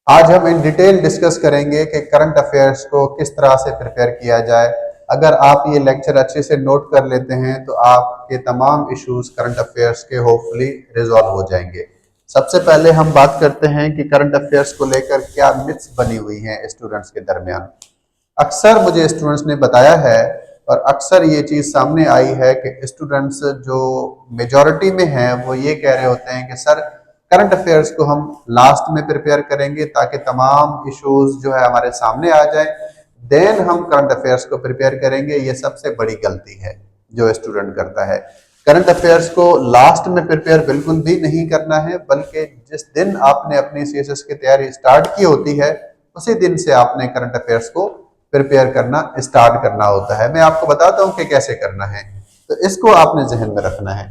आज हम in detail discuss करेंगे कि करंट अफेयर्स को किस तरह से प्रिपेयर किया जाए। अगर आप ये लेक्चर अच्छे से नोट कर लेते हैं तो आपके तमाम इश्यूज करंट अफेयर्स के होपफुली रिजॉल्व हो जाएंगे। सबसे पहले हम बात करते हैं कि करंट अफेयर्स को लेकर क्या मिथ्स बनी हुई हैं स्टूडेंट्स के दरमियान। अक्सर मुझे स्टूडेंट्स ने बताया है और अक्सर ये चीज़ सामने आई है कि स्टूडेंट्स जो मेजॉरिटी में हैं वो ये कह रहे होते हैं कि सर करंट अफेयर्स को हम लास्ट में प्रिपेयर करेंगे ताकि तमाम इश्यूज जो है हमारे सामने आ जाए, देन हम करंट अफेयर्स को प्रिपेयर करेंगे। ये सबसे बड़ी गलती है जो स्टूडेंट करता है। करंट अफेयर्स को लास्ट में प्रिपेयर बिल्कुल भी नहीं करना है, बल्कि जिस दिन आपने अपनी सीएसएस की तैयारी स्टार्ट की होती है उसी दिन से आपने करंट अफेयर्स को प्रिपेयर करना स्टार्ट करना होता है। मैं आपको बताता हूं कि कैसे करना है, तो इसको आपने जहन में रखना है।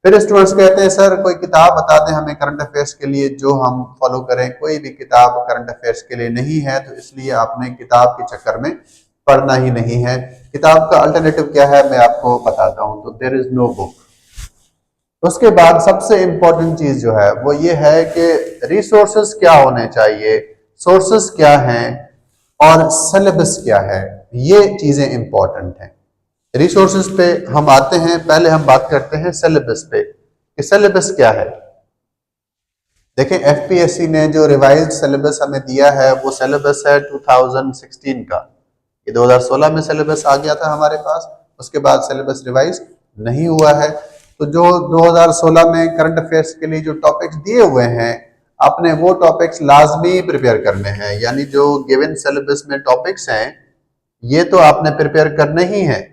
फिर स्टूडेंट्स कहते हैं सर कोई किताब बता दें हमें करंट अफेयर्स के लिए जो हम फॉलो करें। कोई भी किताब करंट अफेयर्स के लिए नहीं है, तो इसलिए आपने किताब के चक्कर में पढ़ना ही नहीं है। किताब का अल्टरनेटिव क्या है मैं आपको बताता हूं। तो देयर इज नो बुक। उसके बाद सबसे इंपॉर्टेंट चीज जो है वो ये है कि रिसोर्सेस क्या होने चाहिए, सोर्सेस क्या हैं और सिलेबस क्या है। ये चीजें इंपॉर्टेंट हैं। रिसोर्सेज पे हम आते हैं, पहले हम बात करते हैं सिलेबस पे कि सिलेबस क्या है। देखें एफपीएससी ने जो रिवाइज्ड सिलेबस हमें दिया है वो सिलेबस है 2016 का। ये 2016 में सिलेबस आ गया था हमारे पास, उसके बाद सिलेबस रिवाइज नहीं हुआ है। तो जो 2016 में करंट अफेयर्स के लिए जो टॉपिक्स दिए हुए हैं आपने वो टॉपिक्स लाजमी प्रिपेयर करने हैं। यानी जो गिवन सिलेबस में टॉपिक्स हैं ये तो आपने प्रिपेयर करने ही हैं,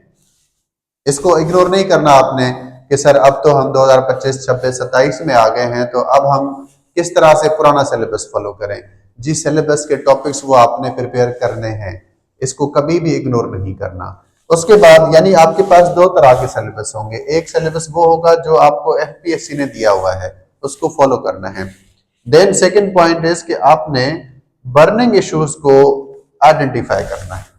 इसको इग्नोर नहीं करना आपने कि सर अब तो हम 2025, 26, 27 में आ गए हैं तो अब हम किस तरह से पुराना सिलेबस फॉलो करें। जी सिलेबस के टॉपिक्स वो आपने प्रिपेयर करने हैं, इसको कभी भी इग्नोर नहीं करना। उसके बाद यानी आपके पास दो तरह के सिलेबस होंगे। एक सिलेबस वो होगा जो आपको एफपीएससी ने दिया हुआ है, उसको फॉलो करना है। देन सेकेंड पॉइंट इज कि आपने बर्निंग इश्यूज को आइडेंटिफाई करना है।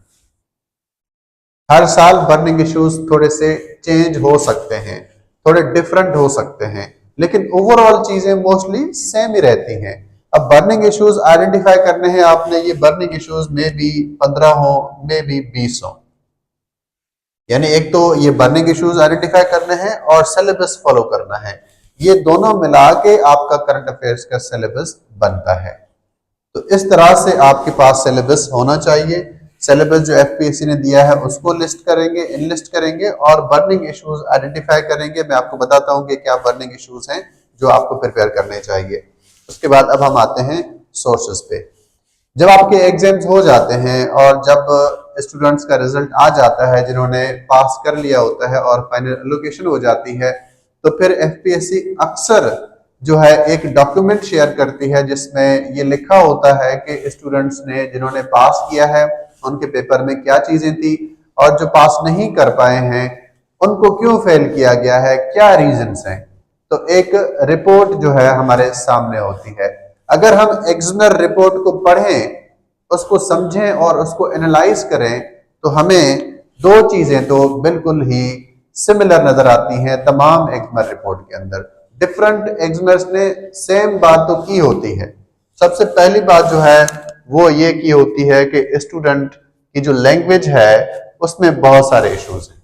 हर साल बर्निंग इश्यूज थोड़े से चेंज हो सकते हैं, थोड़े डिफरेंट हो सकते हैं, लेकिन ओवरऑल चीजें मोस्टली सेम ही रहती हैं। अब बर्निंग इश्यूज आइडेंटिफाई करने हैं आपने। ये बर्निंग इश्यूज में भी 15 हो, में भी 20 हो। यानी एक तो ये बर्निंग इश्यूज आइडेंटिफाई करने हैं और सिलेबस फॉलो करना है। ये दोनों मिला के आपका करंट अफेयर्स का सिलेबस बनता है। तो इस तरह से आपके पास सिलेबस होना चाहिए। सिलेबस जो एफपीएससी ने दिया है उसको लिस्ट करेंगे, इनलिस्ट करेंगे और बर्निंग इश्यूज आइडेंटिफाई करेंगे। मैं आपको बताता हूं कि क्या बर्निंग इश्यूज हैं जो आपको प्रिपेयर करने चाहिए। उसके बाद अब हम आते हैं सोर्सेस पे। जब आपके एग्जाम्स हो जाते हैं और जब स्टूडेंट्स का रिजल्ट आ जाता है जिन्होंने पास कर लिया होता है और फाइनल एलोकेशन हो जाती है, तो फिर एफपीएससी अक्सर जो है एक डॉक्यूमेंट शेयर करती है जिसमें ये लिखा होता है कि स्टूडेंट्स ने जिन्होंने पास किया है उनके पेपर में क्या चीजें थी और जो पास नहीं कर पाए हैं उनको क्यों फेल किया गया है, क्या रीजंस हैं। तो एक रिपोर्ट जो है हमारे सामने होती है। अगर हम एग्जामिनर रिपोर्ट को पढ़ें, उसको समझें और उसको एनालाइज करें तो हमें दो चीजें तो बिल्कुल ही सिमिलर नजर आती हैं तमाम एग्जामिनर रिपोर्ट के अंदर। डिफरेंट एग्जामिनर्स ने सेम बात तो की होती है। सबसे पहली बात जो है वो ये की होती है कि स्टूडेंट की जो लैंग्वेज है उसमें बहुत सारे इश्यूज हैं।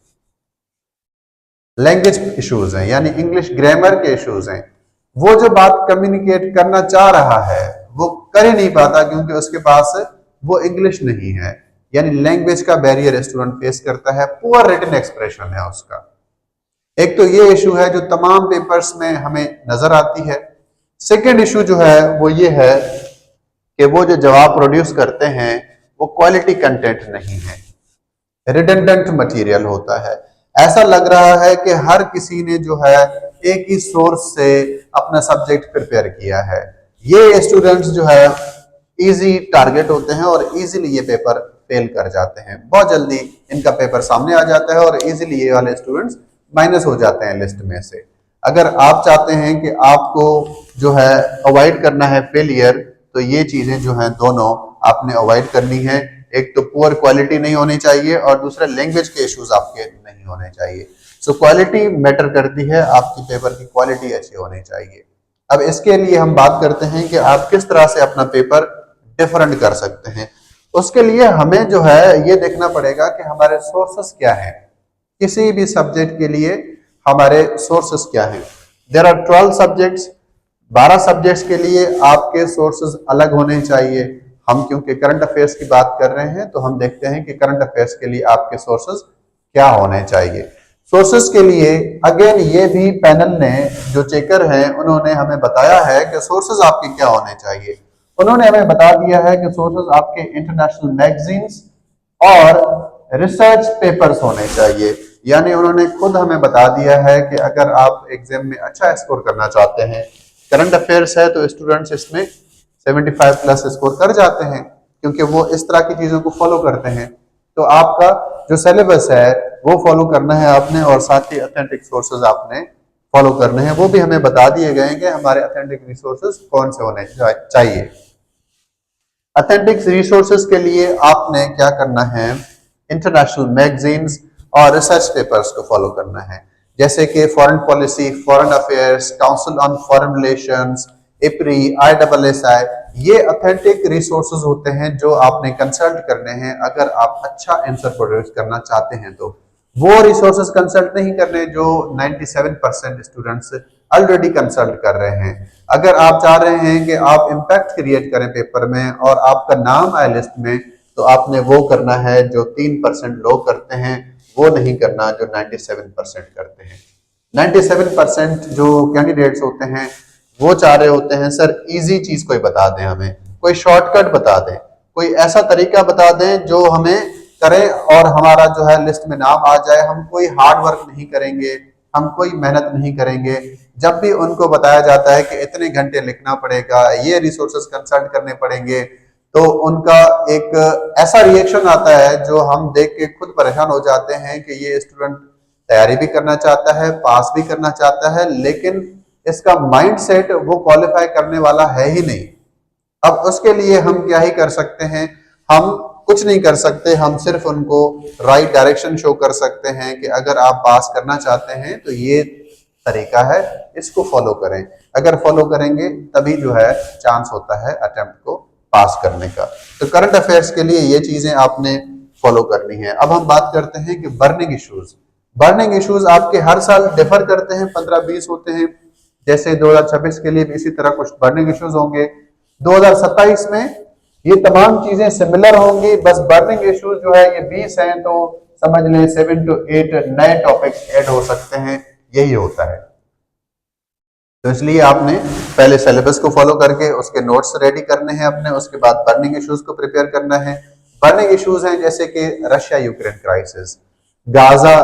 लैंग्वेज इश्यूज हैं यानी इंग्लिश ग्रामर के इश्यूज हैं। वो जो बात कम्युनिकेट करना चाह रहा है वो कर ही नहीं पाता क्योंकि उसके पास वो इंग्लिश नहीं है। यानी लैंग्वेज का बैरियर स्टूडेंट फेस करता है, पुअर रिटन एक्सप्रेशन है उसका। एक तो ये इशू है जो तमाम पेपर्स में हमें नजर आती है। सेकेंड इशू जो है वो ये है कि वो जो जवाब प्रोड्यूस करते हैं वो क्वालिटी कंटेंट नहीं है, रिडंडेंट मटेरियल होता है। ऐसा लग रहा है कि हर किसी ने जो है एक ही सोर्स से अपना सब्जेक्ट प्रिपेयर किया है। ये स्टूडेंट्स जो है इजी टारगेट होते हैं और इजीली ये पेपर फेल कर जाते हैं। बहुत जल्दी इनका पेपर सामने आ जाता है और इजीली ये वाले स्टूडेंट्स माइनस हो जाते हैं लिस्ट में से। अगर आप चाहते हैं कि आपको जो है अवॉइड करना है फेलियर, तो ये चीजें जो हैं दोनों आपने अवॉइड करनी है। एक तो पुअर क्वालिटी नहीं होनी चाहिए और दूसरा लैंग्वेज के इश्यूज आपके नहीं होने चाहिए। सो क्वालिटी मैटर करती है, आपकी पेपर की क्वालिटी अच्छी होनी चाहिए। अब इसके लिए हम बात करते हैं कि आप किस तरह से अपना पेपर डिफरेंट कर सकते हैं। उसके लिए हमें जो है ये देखना पड़ेगा कि हमारे सोर्सेस क्या हैं, किसी भी सब्जेक्ट के लिए हमारे सोर्सेस क्या हैं। देयर आर 12 सब्जेक्ट्स, 12 सब्जेक्ट्स के लिए आपके सोर्सेज अलग होने चाहिए। हम क्योंकि करंट अफेयर्स की बात कर रहे हैं तो हम देखते हैं कि करंट अफेयर्स के लिए आपके सोर्सेज क्या होने चाहिए। सोर्सेज के लिए अगेन ये भी पैनल ने जो चेकर हैं उन्होंने हमें बताया है कि सोर्सेज आपके क्या होने चाहिए। उन्होंने हमें बता दिया है कि सोर्सेज आपके इंटरनेशनल मैगजीन्स और रिसर्च पेपर्स होने चाहिए। यानी उन्होंने खुद हमें बता दिया है कि अगर आप एग्जाम में अच्छा स्कोर करना चाहते हैं, करंट अफेयर्स है तो स्टूडेंट्स इसमें 75 प्लस स्कोर कर जाते हैं क्योंकि वो इस तरह की चीजों को फॉलो करते हैं। तो आपका जो सिलेबस है वो फॉलो करना है आपने, और साथ ही ऑथेंटिक सोर्सेज आपने फॉलो करने हैं। वो भी हमें बता दिए गए हैं कि हमारे ऑथेंटिक रिसोर्सेज कौन से होने चाहिए। ऑथेंटिक रिसोर्सेज के लिए आपने क्या करना है, इंटरनेशनल मैगजीन्स और रिसर्च पेपर्स को फॉलो करना है, जैसे कि foreign policy, foreign affairs, council on foreign relations, IPRI, ISSI। ये ऑथेंटिक रिसोर्सेज होते हैं जो आपने कंसल्ट करने हैं अगर आप अच्छा आंसर प्रोड्यूस करना चाहते हैं। तो वो रिसोर्सेज कंसल्ट नहीं करने जो 97% स्टूडेंट्स ऑलरेडी कंसल्ट कर रहे हैं। अगर आप चाह रहे हैं कि आप इम्पैक्ट क्रिएट करें पेपर में और आपका नाम आए लिस्ट में, तो आपने वो करना है जो 3% लोग करते हैं, वो नहीं करना जो 97% करते हैं। 97% जो कैंडिडेट्स होते हैं वो चाह रहे होते हैं सर इजी चीज कोई बता दें, हमें कोई शॉर्टकट बता दें, कोई ऐसा तरीका बता दें जो हमें करें और हमारा जो है लिस्ट में नाम आ जाए। हम कोई हार्ड वर्क नहीं करेंगे, हम कोई मेहनत नहीं करेंगे। जब भी उनको बताया जाता है कि इतने घंटे लिखना पड़ेगा, ये रिसोर्सेज कंसल्ट करने पड़ेंगे, तो उनका एक ऐसा रिएक्शन आता है जो हम देख के खुद परेशान हो जाते हैं कि ये स्टूडेंट तैयारी भी करना चाहता है, पास भी करना चाहता है, लेकिन इसका माइंडसेट वो क्वालिफाई करने वाला है ही नहीं। अब उसके लिए हम क्या ही कर सकते हैं, हम कुछ नहीं कर सकते, हम सिर्फ उनको राइट डायरेक्शन शो कर सकते हैं कि अगर आप पास करना चाहते हैं तो ये तरीका है, इसको फॉलो करें। अगर फॉलो करेंगे तभी जो है चांस होता है अटेम्प्ट को पास करने का। तो करंट अफेयर्स के लिए ये चीजें आपने फॉलो करनी है। अब हम बात करते हैं कि बर्निंग इश्यूज। बर्निंग इश्यूज आपके हर साल डिफर करते हैं, 15-20 होते हैं। जैसे 2026 के लिए भी इसी तरह कुछ बर्निंग इश्यूज होंगे। 2027 में ये तमाम चीजें सिमिलर होंगी, बस बर्निंग इश्यूज जो है ये 20 हैं, तो समझ लें 7 to 8 नए टॉपिक्स ऐड हो सकते हैं, यही होता है। तो इसलिए आपने पहले सिलेबस को फॉलो करके उसके नोट्स रेडी करने हैं अपने, उसके बाद बर्निंग इश्यूज को प्रिपेयर करना है। बर्निंग इश्यूज हैं जैसे कि Russia Ukraine crisis, Gaza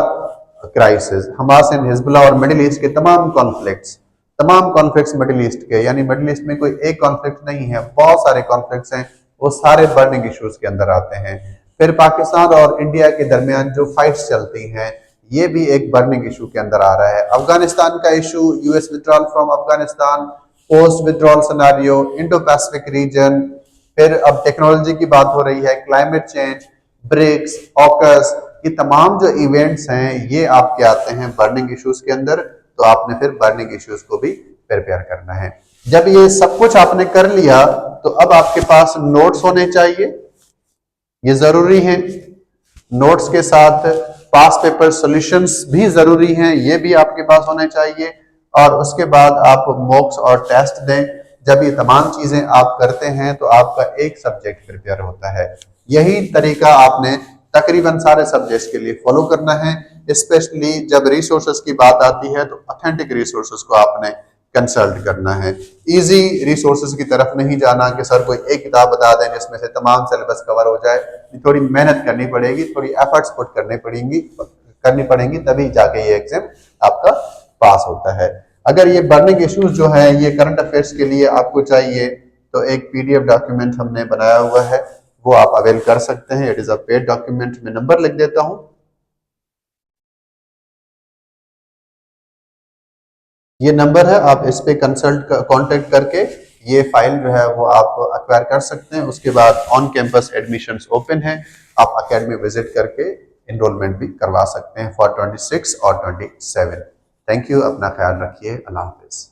crisis, Hamas and Hezbollah और मिडिल ईस्ट के तमाम कॉन्फ्लिक्ट्स मिडिल ईस्ट के, यानी मिडिल ईस्ट में कोई एक कॉन्फ्लिक्ट नहीं है, बहुत सारे कॉन्फ्लिक्ट्स हैं, वो सारे बर्निंग इश्यूज के अंदर आते हैं। फिर पाकिस्तान और इंडिया के दरमियान जो फाइट्स चलती हैं, ये भी एक बर्निंग इशू के अंदर आ रहा है। अफगानिस्तान का issue, US withdrawal from Afghanistan, post withdrawal scenario, Indo Pacific region. फिर अब टेक्नोलॉजी की बात हो रही है, क्लाइमेट चेंज, ब्रिक्स, ऑकस, ये तमाम जो इवेंट्स हैं ये आपके आते हैं बर्निंग इश्यूज के अंदर। तो आपने फिर बर्निंग इश्यूज को भी प्रिपेयर करना है। जब ये सब कुछ आपने कर लिया तो अब आपके पास नोट्स होने चाहिए, ये जरूरी हैं। नोट्स के साथ पास पेपर सॉल्यूशंस भी जरूरी हैं, ये भी आपके पास होने चाहिए। और उसके बाद आप मॉक्स और टेस्ट दें। जब ये तमाम चीजें आप करते हैं तो आपका एक सब्जेक्ट प्रिपेयर होता है। यही तरीका आपने तकरीबन सारे सब्जेक्ट्स के लिए फॉलो करना है। स्पेशली जब रिसोर्सेज की बात आती है तो ऑथेंटिक रिसोर्सेज को आपने कंसल्ट करना है। इजी रिसोर्सेज की तरफ नहीं जाना कि सर कोई एक किताब बता दें जिसमें से तमाम सिलेबस कवर हो जाए। थोड़ी मेहनत करनी पड़ेगी, थोड़ी एफर्ट्स पुट करनी पड़ेंगी, तभी जाके ये एग्जाम आपका पास होता है। अगर ये बर्निंग इश्यूज जो है ये करंट अफेयर्स के लिए आपको चाहिए तो एक PDF डॉक्यूमेंट हमने बनाया हुआ है, वो आप अवेल कर सकते हैं। It is a paid document. मैं नंबर लिख देता हूं, ये नंबर है, आप इस पे कांटेक्ट करके ये फाइल जो है वो आप अक्वायर कर सकते हैं। उसके बाद ऑन कैंपस एडमिशंस ओपन है, आप अकेडमी विजिट करके एनरोलमेंट भी करवा सकते हैं फॉर 26 और 27। थैंक यू, अपना ख्याल रखिए, अल्लाह हाफिज।